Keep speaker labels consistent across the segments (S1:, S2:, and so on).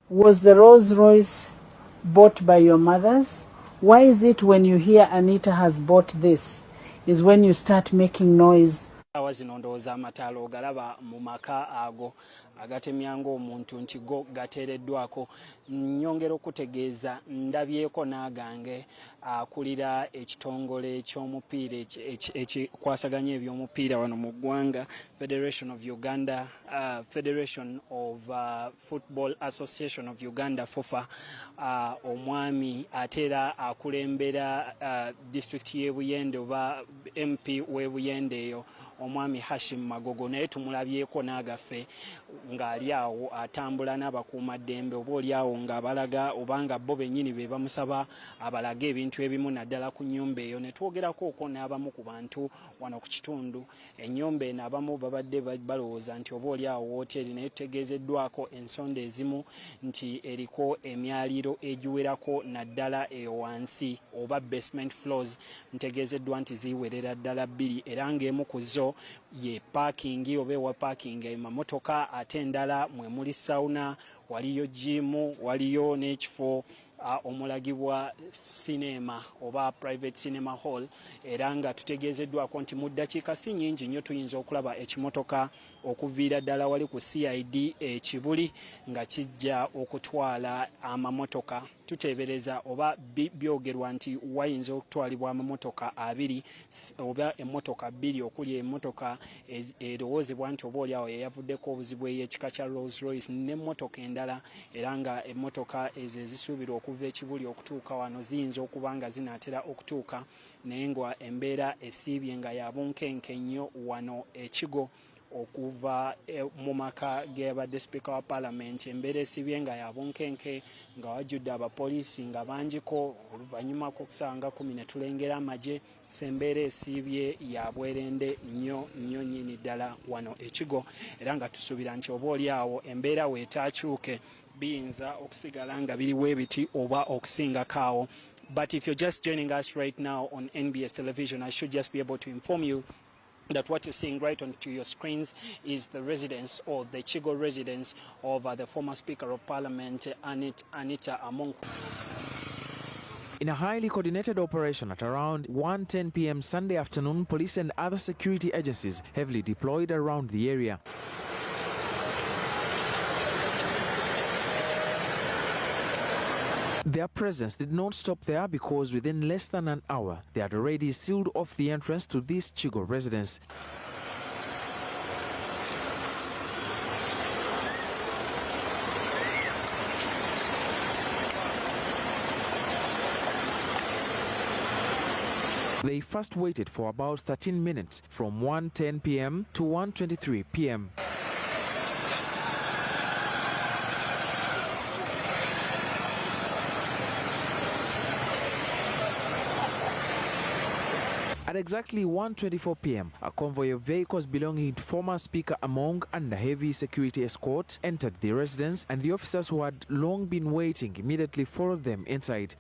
S1: Was the Rolls Royce bought by your mothers? Why is it when you hear Anita has bought this is when you start making noise?
S2: Zino ndowooza amataala ogalaba mu maka ago agatemya ng'omuntu nti go gateereddwako. Nnyongera okutegeeza ndabyeko n'agange akulira ekitongole ky'omupiira ekikwasaganya eby'omupiira wano mu ggwanga, Federation of Uganda, Federation of Football Association of Uganda, FOFA, omwami ate era akulembera district y'e Buyende oba MP w'e Buyende eyo, omwami Hashim Magogo, naye tumulabyeko n'agaffe ng'ali awo atambula n'abakuumaddembe, oba oli awo ng'abalaga obanga bo bennyini be bamusaba abalaga ebintu ebimu naddala ku nnyumba eyo. Ne twogerako okwo n'abamu ku bantu wano ku kitundu. Ennyumba eno abamu babadde balowooza nti oba oli awo wooteri, naye tutegeezeddwako ensonda ezimu nti eriko emyaliro egiwerako naddala eyo wansi oba basement floors, ntegeezeddwa nti ziwerera ddala 2 era ng'emu ku zo ye parking oba ewa parking emamotoka, ate endala mwe muli sauna, waliyo jimu, waliyo n'ekifo omulagibwa sinema oba private cinema hall, era nga tutegeezeddwako nti mu ddakiika si nnyingi nnyo tuyinza okulaba ekimotoka okuviira ddala wali ku CID ekibuli nga kijja okutwala amamotoka. Tuteebereza oba byogerwa nti wayinza okutwalibwa amamotoka 2 oba emmotoka 2 okuli emmotoka erowoozebwa nti oba oli awo yeyavuddeko obuzibu ey'ekika kya Rolls Royce n'emmotoka endala, era nga emmotoka ezo ezisuubirwa okuva ekibuli okutuuka wano ziyinza okuba nga zinaatera okutuuka, naye nga embeera esiibye nga ya bunkenke nnyo wano ekigo okuva mu maka g'abadde Speaker wa Parliament. Embeera esibye nga ya bunkenke nga wajjudde abapoliisi nga bangiko, oluvannyuma kusanga 10 ne tulengera amagye. Sembeera esiibye ya bwerende nnyo nnyini ddala wano ekigo, era nga tusuubira nti oba oli awo embeera weetaakyuke biyinza okusigala nga biriwo ebiti oba okusingako awo. But if you're just joining us right now on NBS television, I should just be able to inform you that what you're seeing right onto your screens is the residence or the Chigo residence of the former Speaker of Parliament, Annet Anita Among.
S3: In a highly coordinated operation at around 1:10 p.m. Sunday afternoon, police and other security agencies heavily deployed around the area. Their presence did not stop there because within less than an hour, they had already sealed off the entrance to this Chigo residence. They first waited for about 13 minutes from 1:10 p.m. to 1:23 p.m. At exactly 1:24 p.m., a convoy of vehicles belonging to former Speaker Among under heavy security escort entered the residence, and the officers who had long been waiting immediately followed them inside.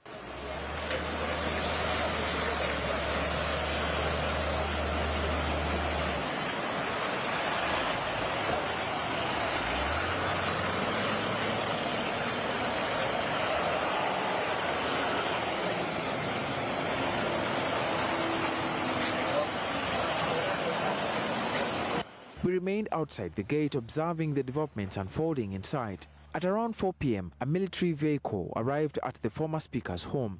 S3: We remained outside the gate observing the developments unfolding inside. At around 4 p.m., a military vehicle arrived at the former speaker's home.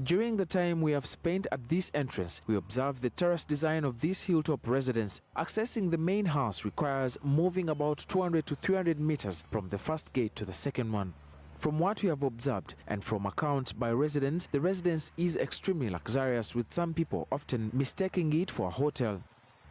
S3: During the time we have spent at this entrance, we observed the terrace design of this hilltop residence. Accessing the main house requires moving about 200 to 300 meters from the first gate to the second one. From what we have observed and from accounts by residents, the residence is extremely luxurious, with some people often mistaking it for a hotel.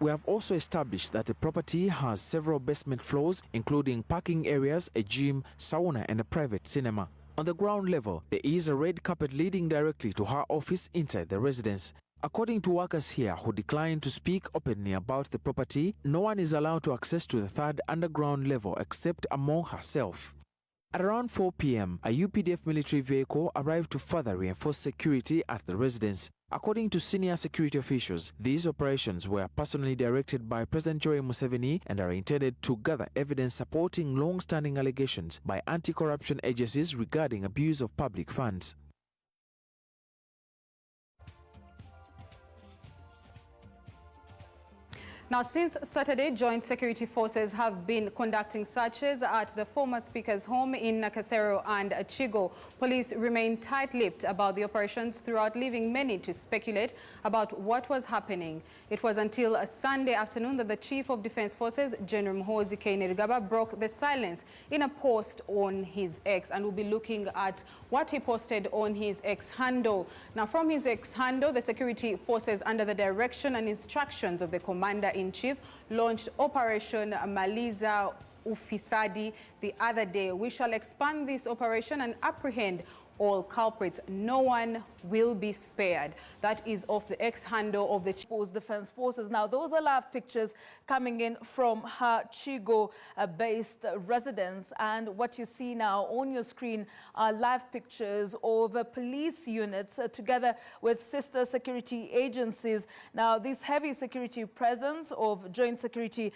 S3: We have also established that the property has several basement floors, including parking areas, a gym, sauna, and a private cinema. On the ground level, there is a red carpet leading directly to her office inside the residence. According to workers here who declined to speak openly about the property, no one is allowed to access to the third underground level except Among herself. At around 4 p.m., a UPDF military vehicle arrived to further reinforce security at the residence. According to senior security officials, these operations were personally directed by President Yoweri Museveni and are intended to gather evidence supporting long-standing allegations by anti-corruption agencies regarding abuse of public funds.
S4: Now, since Saturday, joint security forces have been conducting searches at the former speaker's home in Nakasero and Chigo. Police remain tight-lipped about the operations throughout, leaving many to speculate about what was happening. It was until a Sunday afternoon that the Chief of Defense Forces, General Muhoozi Kainerugaba, broke the silence in a post on his X, and we'll be looking at what he posted on his X handle. Now, from his X handle, the security forces, under the direction and instructions of the Commander-in-Chief, launched Operation Maliza Ufisadi the other day. We shall expand this operation and apprehend all culprits. No one will be spared. That is off the X handle of the
S5: Defense Forces. Now, those are live pictures coming in from her Chigo-based residence. And what you see now on your screen are live pictures of police units together with sister security agencies. Now, this heavy security presence of joint security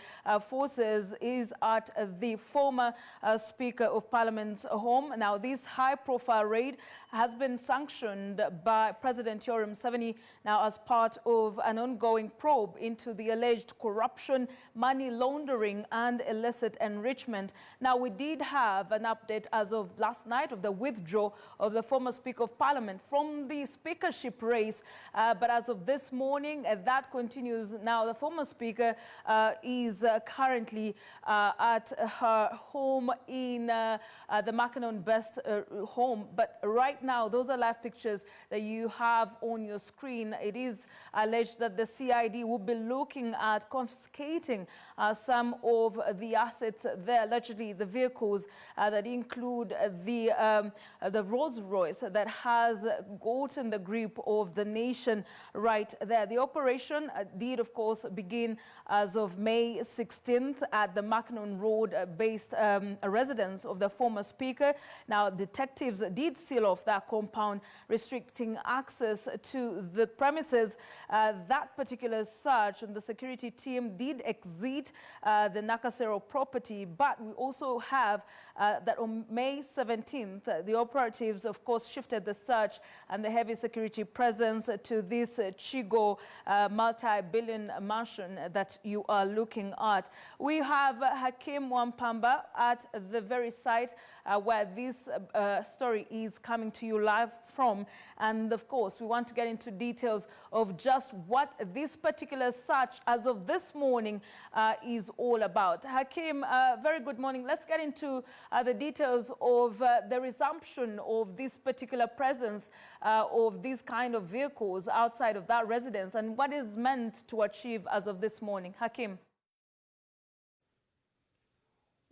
S5: forces is at the former Speaker of Parliament's home. Now, this high-profile raid has been sanctioned by President Yoweri Museveni now as part of an ongoing probe into the alleged corruption, money laundering and illicit enrichment. Now, we did have an update as of last night of the withdrawal of the former Speaker of Parliament from the speakership race, but as of this morning, that continues. Now, the former Speaker is currently at her home in the Mackinnon Best home, but right now, those are live pictures that you have on your screen. It is alleged that the CID will be looking at confiscating some of the assets there, allegedly the vehicles that include the Rolls Royce that has gotten the grip of the nation right there. The operation did, of course, begin as of May 16th at the Mackinnon Road-based residence of the former Speaker. Now, detectives did seal off that compound, restricting access to the premises. That particular search and the security team did exit the Nakasero property, but we also have that on May 17th, the operatives, of course, shifted the search and the heavy security presence to this Chigo multi-billion mansion that you are looking at. We have Hakim Wampamba at the very site where this story is coming to you live from, and of course we want to get into details of just what this particular search as of this morning is all about. Hakim, very good morning. Let's get into the details of the resumption of this particular presence of these kind of vehicles outside of that residence and what is meant to achieve as of this morning. Hakim.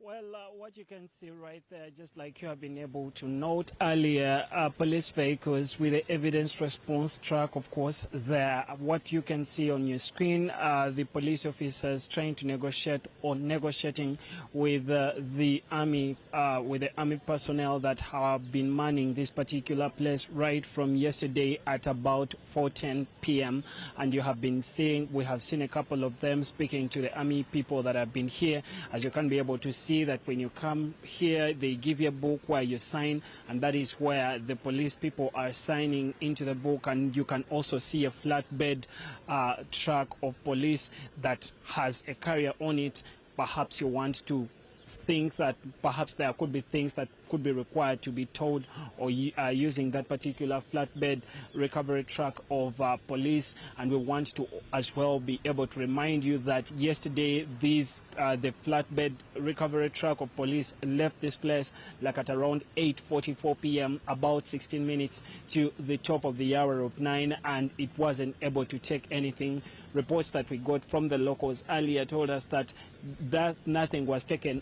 S2: Well, what you can see right there, just like you have been able to note earlier, police vehicles with the evidence response truck, of course, there. What you can see on your screen, the police officers trying to negotiate or negotiating with the army personnel that have been manning this particular place right from yesterday at about 4:10 p.m. And you have been seeing, we have seen a couple of them speaking to the army people that have been here. As you can be able to see, that when you come here, they give you a book where you sign, and that is where the police people are signing into the book. And you can also see a flatbed truck of police that has a carrier on it. Perhaps you want to think that perhaps there could be things that could be required to be towed, or using that particular flatbed recovery truck of police. And we want to as well be able to remind you that yesterday the flatbed recovery truck of police left this place like at around 8:44 p.m., about 16 minutes to the top of the hour of 9, and it wasn't able to take anything. Reports that we got from the locals earlier told us that nothing was taken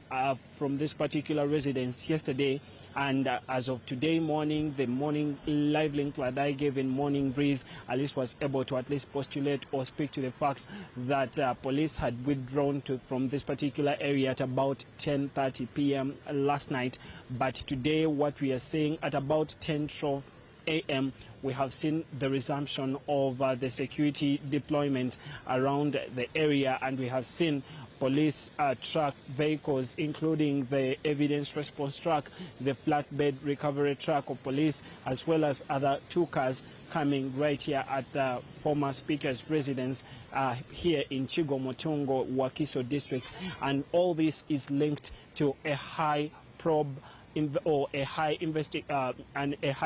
S2: from this particular residence yesterday, And as of today morning, the morning live link that I gave in Morning Breeze at least was able to at least postulate or speak to the fact that police had withdrawn from this particular area at about 10:30 p.m. last night. But today, what we are seeing at about 10:12 a.m., we have seen the resumption of the security deployment around the area, and we have seen police truck vehicles, including the evidence response truck, the flatbed recovery truck of police, as well as other 2 cars coming right here at the former speaker's residence here in Chigo Motongo, Wakiso district. And all this is linked to a high probe or a high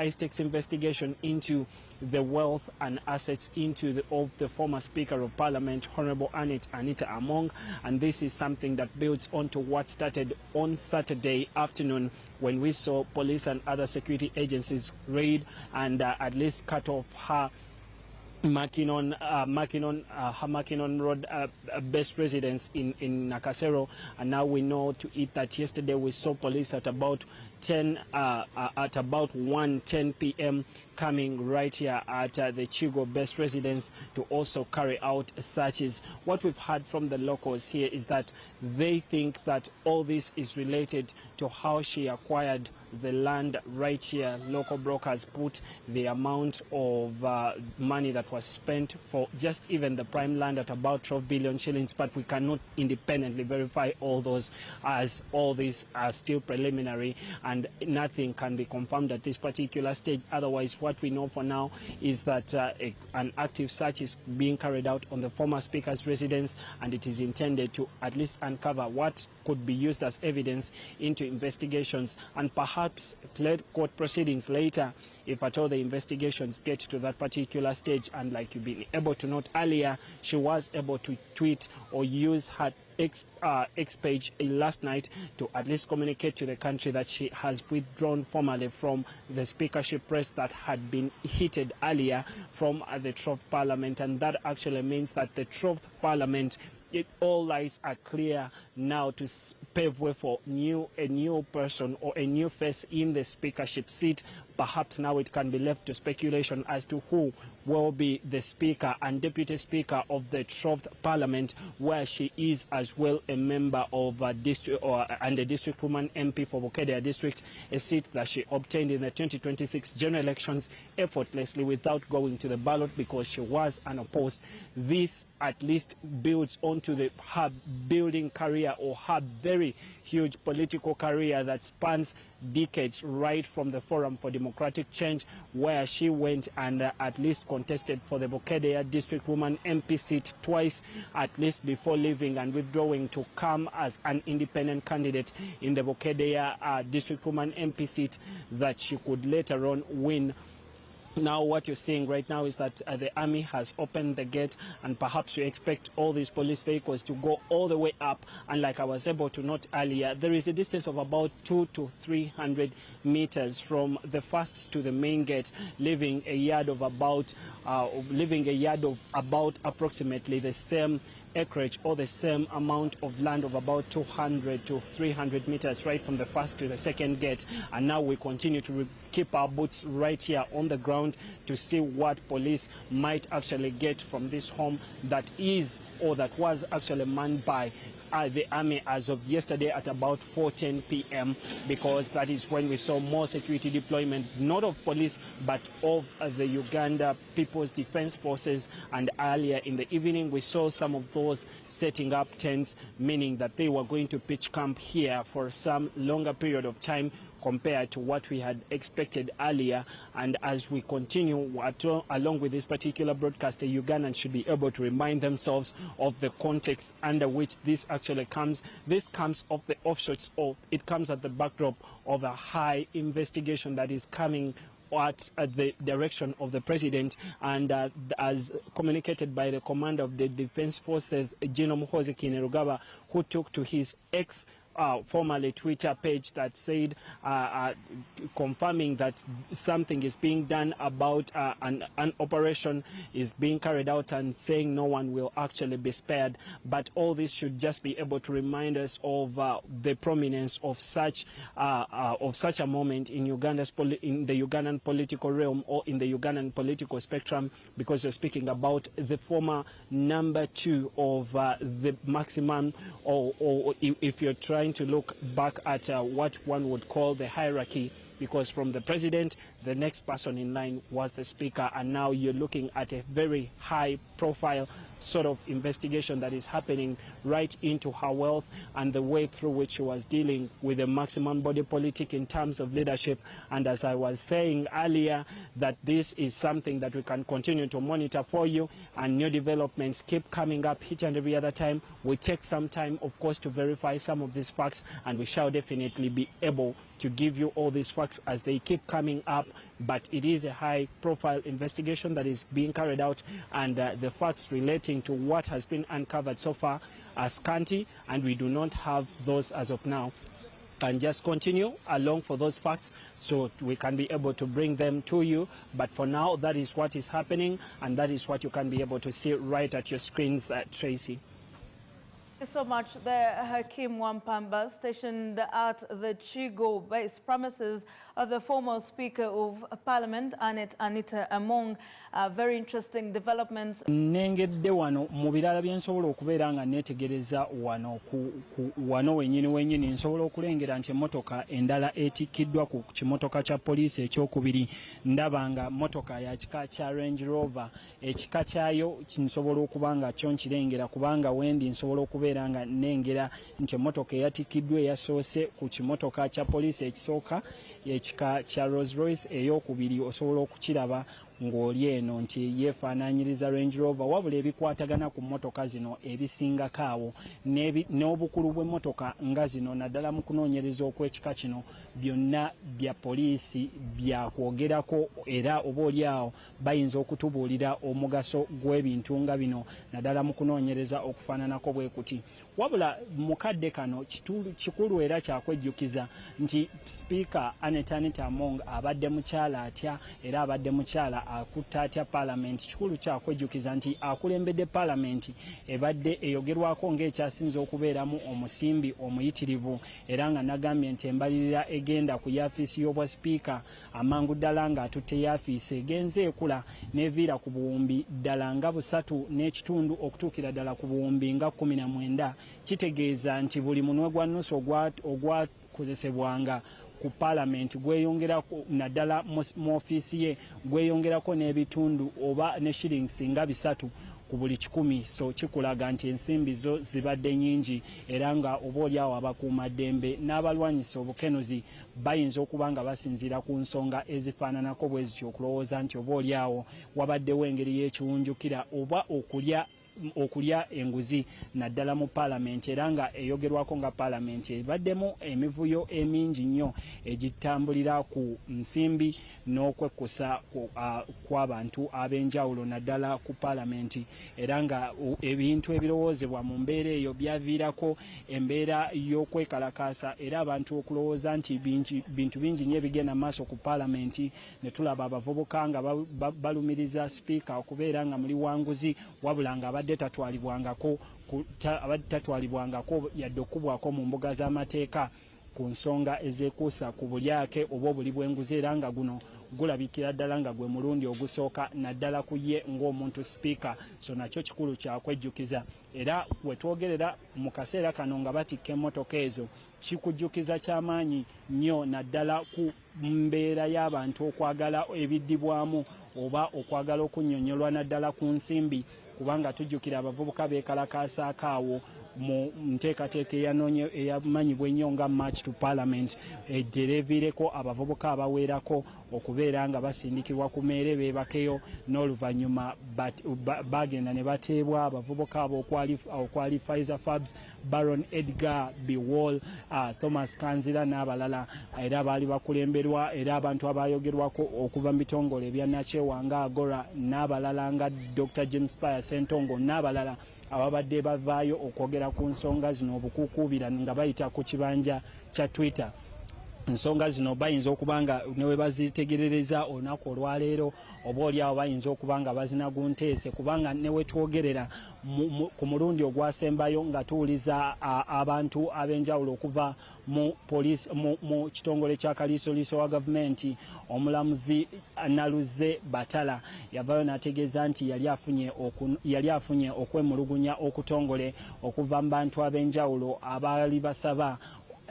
S2: stakes investigation into the wealth and assets of the former Speaker of Parliament, Honorable Annet Anita Among. And this is something that builds onto what started on Saturday afternoon when we saw police and other security agencies raid and at least cut off her Makinon Road best residence in Nakasero. And now we know to it that yesterday we saw police at about 1:10 p.m. coming right here at the Chigo best residence to also carry out searches. What we've heard from the locals here is that they think that all this is related to how she acquired the land right here. Local brokers put the amount of money that was spent for just even the prime land at about 12 billion shillings, but we cannot independently verify all those, as all these are still preliminary and nothing can be confirmed at this particular stage. Otherwise, what we know for now is that an active search is being carried out on the former speaker's residence, and it is intended to at least uncover what could be used as evidence into investigations and perhaps court proceedings later, if at all the investigations get to that particular stage. And like you've been able to note earlier, she was able to tweet or use her X page last night to at least communicate to the country that she has withdrawn formally from the speakership race that had been heated earlier from the 12th Parliament. And that actually means that the 12th Parliament, all lights are clear now to pave way for a new person or a new face in the speakership seat. Perhaps now it can be left to speculation as to who will be the Speaker and Deputy Speaker of the 12th Parliament, where she is as well a member of and a district woman MP for Bokedea District, a seat that she obtained in the 2026 general elections effortlessly without going to the ballot because she was unopposed. This at least builds onto her building career, or her very huge political career that spans decades, right from the Forum for Democratic Change, where she went and at least contested for the Bokedea District Woman MP seat twice, at least before leaving and withdrawing to come as an independent candidate in the Bokedea District Woman MP seat that she could later on win. Now what you're seeing right now is that the army has opened the gate, and perhaps you expect all these police vehicles to go all the way up. And like I was able to note earlier, there is a distance of about 200 to 300 meters from the first to the main gate, leaving a yard of about approximately the same acreage or the same amount of land of about 200 to 300 meters right from the first to the second gate. And now we continue to keep our boots right here on the ground to see what police might actually get from this home that is, or that was actually manned by the army as of yesterday at about 4:10 p.m. because that is when we saw more security deployment, not of police but of the Uganda People's Defense Forces. And earlier in the evening we saw some of those setting up tents, meaning that they were going to pitch camp here for some longer period of time compared to what we had expected earlier. And as we continue along with this particular broadcast, the Ugandans should be able to remind themselves of the context under which this actually comes. This comes off the offshoots, or it comes at the backdrop of a high investigation that is coming at the direction of the president, and as communicated by the commander of the Defense Forces, General Muhoozi Kainerugaba, who took to his X formerly Twitter page that said confirming that something is being done about an operation is being carried out, and saying no one will actually be spared. But all this should just be able to remind us of the prominence of such a moment in in the Ugandan political realm, or in the Ugandan political spectrum, because you're speaking about the former number 2 of the maximum, or if you're trying to look back at what one would call the hierarchy, because from the president, the next person in line was the speaker, and now you're looking at a very high profile sort of investigation that is happening right into her wealth and the way through which she was dealing with the maximum body politic in terms of leadership. And as I was saying earlier, that this is something that we can continue to monitor for you, and new developments keep coming up each and every other time. We take some time, of course, to verify some of these facts, and we shall definitely be able to give you all these facts as they keep coming up. But it is a high profile investigation that is being carried out, and the facts relating to what has been uncovered so far are scanty, and we do not have those as of now. And just continue along for those facts so we can be able to bring them to you. But for now, that is what is happening, and that is what you can be able to see right at your screens, Tracy.
S5: Thank you so much there, Hakeem Wampamba, stationed at the Chigo-based premises of the former Speaker of Parliament, Annet Anita Among. Very interesting developments.
S2: Nengedde wano mu birala bye nsobola okubeera nga neetegereza wano wenyini nsobola okulengera nti emmotoka endala etikkiddwa ku kimotoka kya poliisi ekyokubiri. Ndaba nga mmotoka ya kika kya Range Rover, ekika kyayo nsobola okuba nga kyo nkirengera, kubanga wendi nsobola okubeera nga nengera nti emmotoka eyatikkiddwa eyasoose ku kimotoka kya poliisi ekisooka ekika kya Rolls Royce, eyokubiri osobola okukiraba ng'oli eno nti yeefaanaanyiriza Range Rover, wabula ebikwatagana ku mmotoka zino ebisingako awo n'obukulu bw'emmotoka nga zino, naddala mu kunoonyereza okw'ekika kino, byonna bya poliisi byakwogerako, era oba oli awo bayinza okutubuulira omugaso gw'ebintu nga bino, naddala mu kunoonyereza okufaananako bwe kuti. Wabula mukadde kano kikulu era kyakwejjukiza nti Speaker Annet Anita Among abadde mukyala atya, era abadde mukyala akutta atya Parliament. Kikulu kyakwejjukiza nti akulembedde Parliament ebadde eyogerwako ng'ekyasinza okubeeramu omusimbi omuyitirivu, era nga nagambye nti embalirira egenda ku yaafiisi y'obwa Speaker amangu ddala ng'atutte yaafiisi egenze ekula n'eviira ku buwumbi ddala nga 3.5 okutuukira ddala ku buwumbi nga 19. Kitegeeza nti buli munwe gwa nnusu ogwakozesebwanga ku Parliament gweyongerako, naddala mu ofiisi ye gweyongerako n'ebitundu oba ne shillings nga 3 ku buli 100. So kikulaga nti ensimbi zo zibadde nyingi, era nga oba oli awo abakuumaddembe n'abalwanyisa obukenuzi bayinza okuba nga basinziira ku nsonga ezifaananako bwe zityo, okulowooza nti oba oli awo wabaddewo engeri y'ekiwunjukira oba okulya enguzi naddala mu Parliament, era nga eyogerwako nga Parliament ebaddemu emivuyo emingi nnyo egitambulira ku nsimbi n'okwekkusa kw'abantu ab'enjawulo naddala ku Parliament, era nga ebintu ebirowoozebwa mu mbeera eyo byaviirako embeera y'okwekalakaasa, era abantu okulowooza nti bintu bingi nnyo ebigenda maaso ku Parliament. Ne tulaba abavubuka nga balumiriza Speaker okubeera nga muli wanguzi, wabula nga abadde tatwalibwangako yadde okubwako mu mbuga z'amateeka ku nsonga ezeekuusa ku bulyake oba obuli bw'enguzi, era nga guno gulabikira ddala nga gwe mulundi ogusooka naddala ku ye ng'omuntu Speaker. So nakyo kikulu kyakwejjukiza, era wetwogerera mu kaseera kano nga batikka emmotoka ezo, kikujjukiza kyamaanyi nnyo naddala ku mbeera y'abantu okwagala ebiddibwamu oba okwagala okunnyonnyolwa naddala ku nsimbi, kubanga tujjukira abavubuka beekalakaasaako awo mu nteekateeka eyamanyibwa ennyo nga March to Parliament, ereeviireko abavubuka abaweerako okubeera nga basindikibwa ku meere beebakeyo, n'oluvannyuma bagenda ne bateebwa abavubuka abo okwali Pfizer Fabs, Baron Edgar Biwol, Thomas Kanzira n'abalala, era baali bakulemberwa era abantu abayogerwako okuva mu bitongole ebya Nakyewa nga Agora n'abalala nga Dr. James Paya Sentongo n'abalala ababadde bavaayo okwogera ku nsonga zino obukuukubira nga bayita ku kibanja kya Twitter. Ensonga zino bayinza okubanga newe bazitegerereza olunaku olwaleero oba oliawo bayinza okubanga bazinagunteese kubanga newe twogerera ku mulundi ogwasembayo nga tuwuliza abantu ab'enjawulo okuva mu kitongole kya kaliisoliiso wa gavumenti. Omulamuzi Naluze Batala yavayo n'ategeeza nti yali afunye okwemulugunya okutongole okuva mu bantu ab'enjawulo abaali basaba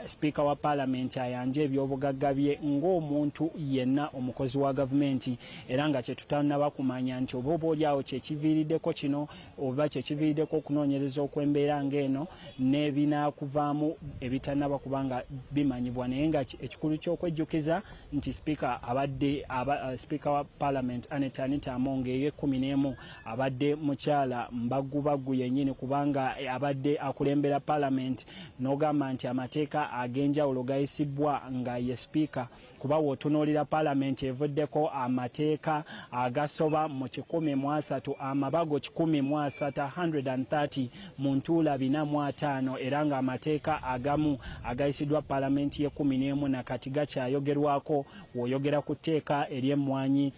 S2: Speaker wa Parliament ayanje ebyobugagga bye ng'omuntu yenna omukozi wa gavumenti, era nga kye tutannaba kumanya nti oba oliawo kyekiviiriddeko kino oba kyekiviiriddeko okunoonyereza okw'embeera ng'eno n'ebinaakuvaamu ebitannaba kubanga bimanyibwa, naye nga ekikulu ky'okwejjukiza nti Speaker Speaker wa Parliament Annet Anita Among eye-11 abadde mukyala mbaggu yennyini kubanga abadde akulembera Parliament n'ogamba nti amateeka ag'enjawulo gayisibwa nga ye Speaker kuba wotunuulira Parliament evuddeko amateeka agasoba mu 130 amabago 130 mu ntuula 45 era nga amateeka agamu agayisiddwa Parliament ye 11 nakati gakyayogerwako. W'oyogera ku tteeka ery'emmwanyi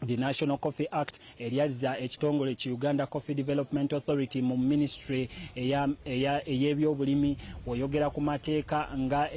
S2: the National Coffee Act eryazza ekitongole ki Uganda Coffee Development Authority mu ministry ey'ebyobulimi. Oyogera ku mateeka nga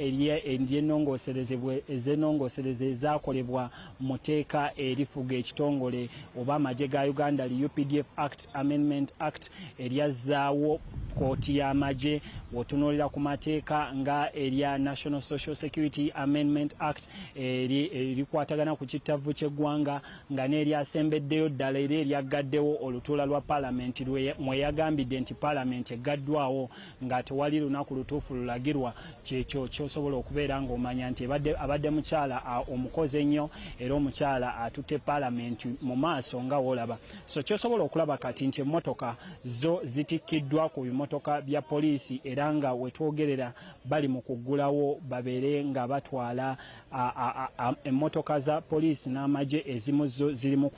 S2: ezenongosereze ezakolebwa mu teeka erifuga ekitongole oba amagye ga Uganda li UPDF Act Amendment Act eryazzaawo kooti y'amagye. Wotunuulira ku mateeka nga erya National Social Security Amendment Act erikwatagana ku kittavu ky'eggwanga nga n'eryasembeddeyo ddala era eryaggaddewo olutuula lwa Parliament mwe yagambidde nti Parliament eggaddwawo nga tewali lunaku lutuufu lulagirwa. Kyekyo kyosobola okubeera ng'omanya nti abadde mukyala omukozi ennyo era omukyala atutte Parliament mu maaso nga woolaba. So kyosobola okulaba kati nti emmotoka zo zitikkiddwa ku bimotoka bya poliisi era nga wetwogerera bali mu kuggulawo babeere nga batwala emmotoka za poliisi n'amagye ezimu zo ziri mu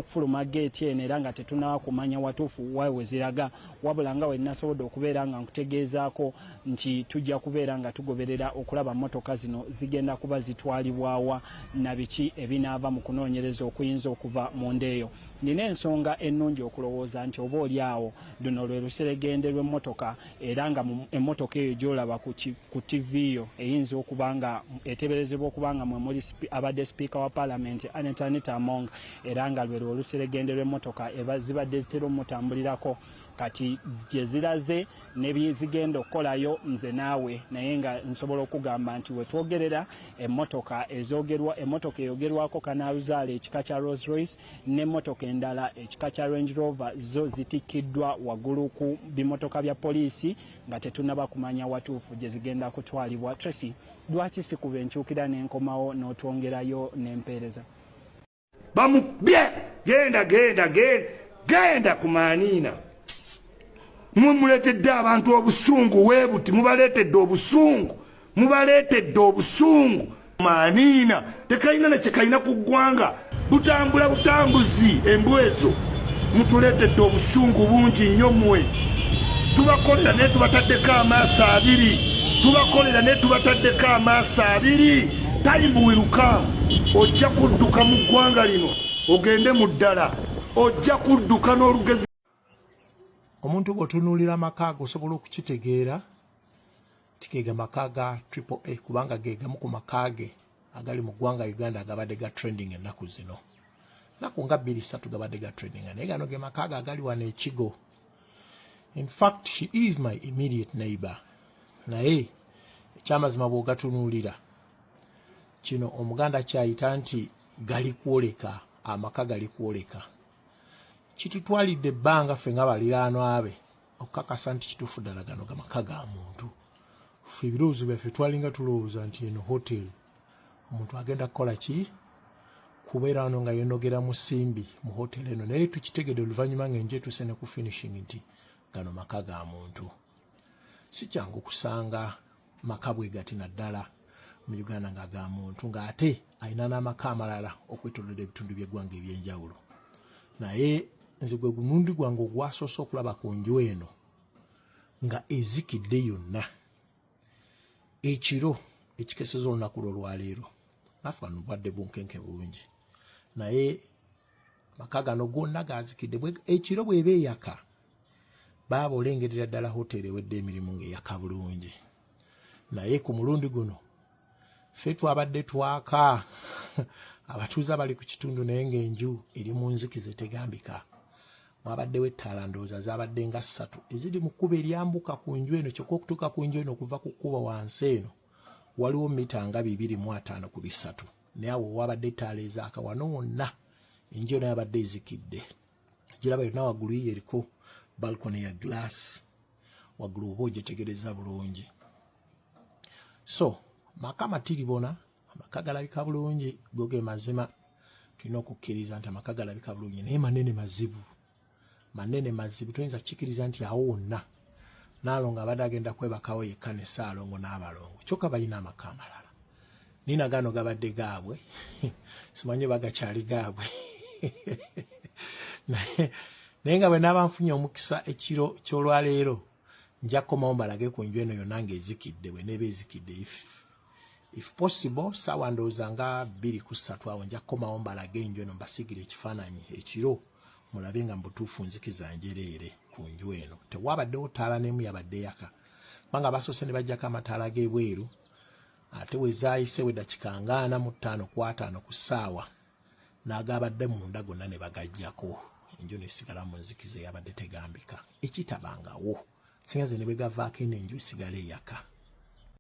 S2: kufuluma geeti eno era nga tetunaba kumanya watuufu we ziraga, wabula nga wenasobodde okubeera nga nkutegeezaako nti tujja kubeera nga tugoberera okulaba mmotoka zino zigenda kuba zitwalibwawa na biki ebinaava mu kunoonyereza okuyinza okuva mu ndeeyo. Nina ensonga ennungi okulowooza nti oba oliawo luno lwe luseregende lw'emmotoka era nga emmotoka eyo gy'olaba ku TV yo eyinza okuba nga eteberezebwa okuba nga mwe muli abadde Speaker wa Parliament Annet Anita Among era nga lwe luseregende lw'emmotoka zibadde zitera omutambulirako. Kati gye ziraze ne byezigenda okukolayo nze naawe, naye nga nsobola okugamba nti wetwogerera emmotoka eyogerwako kanaaluzaala ekika kya Rolls Royce n'emmotoka endala ekika kya Range Rover zo zitikkiddwa waggulu ku bimotoka bya poliisi nga tetunaba kumanya watuufu gye zigenda kutwalibwa. Tracy, lwaki sikuba enkyukira n'enkomawo n'otwongerayo n'empeereza?
S6: Bamubye genda ku Maaniina. Muletedde abantu obusungu weebuti, mubaleetedde obusungu. Maaniina tekayina na kyekayina ku ggwanga, butambula butambuzi embwezo. Mutuleetedde obusungu bungi nnyo mmwe. Tubakolera naye tubataddeko amaaso abiri. Time will come. Ojja kudduka mu ggwanga lino ogende mu ddala, ojja kudduka n'olugezi.
S7: Omuntu bw'otunuulira amaka ago osobola okukitegeera tikega maka ga AAA kubanga ge gamu ku maka ge agali mu ggwanga Uganda agabadde ga trending ennaku zino. Nnaku nga 2-3 gabadde ga trending, naye gano ge maka ge agali wano ekigo. In fact, she is my immediate neighbor. Naye ekyamazima bw'ogatunuulira kino Omuganda kyayita nti gali kwoleka, amaka gali kwoleka. Kitutwalidde ebbanga ffe nga baliraanwa be okukakasa nti kituufu ddala gano gamaka ga muntu. Ffe ebirowoozo byaffe twalinga tulowooza nti eno hotel omuntu agenda kukola ki? Kubeera wano nga yenogera mu simbi mu hotel eno, naye tukitegedde oluvannyuma ng'enje etuuse ne ku finishing nti gano maka ga muntu. Si kyangu kusanga maka bwe gati naddala mu Uganda nga ga muntu ng'ate alina n'amaka amalala okwetooloola ebitundu by'eggwanga eby'enjawulo. Naye nze gwe gunundi gwange ogwasoose okulaba ku nju eno nga ezikidde yonna ekiro ekikeseza olunaku lwolwaleero naffe wano bwadde bunkenke bulungi naye maka gano gonna gazikidde ekiro bw'eba eyaka baaba olengerera ddala hoteri ewedde emirimu ng'eyaka bulungi naye ku mulundi guno ffe twabadde twaka abatuuze abali ku kitundu naye ng'enju eri mu nzikiza tegambika mwabaddewo ettaala ndowooza zaabadde nga 3 eziri mu kkuba eryambuka ku nju eno kyokka okutuuka ku nju eno okuva ku kkuba wansi eno waliwo mita nga 2.5 ku 3 naye awo wabadde ettaala ezaaka wano wonna enju eno yabadde ezikidde giraba yonna waggulu yiyo eriko balkoni ya glass waggulu oba ogyetegereza bulungi so maka matiribona amaka galabika bulungi goge mazima tulina okukkiriza nti amaka galabika bulungi naye manene mazibu tuyinza kukikiriza nti awo wonna Naalongo abadde agenda kwebakawo yekka ne Ssaalongo n'abalongo kyokka balina amaka amalala nina gano gabadde gaabwe simanyi bagakyali gaabwe naye nga bwe naaba nfunye omukisa ekiro ky'olwaleero nja kukomawo mbalage ku nju eno yonna ng'ezikidde bwe neeba ezikidde if possible ssaawa ndowooza nga 2:3 awo nja kukomawo mbalage enju eno mbasiigire ekifaananyi ekiro mulabe nga mbutuufu nzikiza njereere ku nju eno tewabaddewo ttaala n'emu yabadde yaka kubanga basoose ne bajjako amataala g'ebweru ate we zaayise we dakiika 45 ku 5 ku ssaawa n'agabadde munda gonna ne bagajjako enju nesigala mu nzikiza eyabadde tegambika ekitabangawo singa ze ne bwe gavaako eno enju esigala eyaka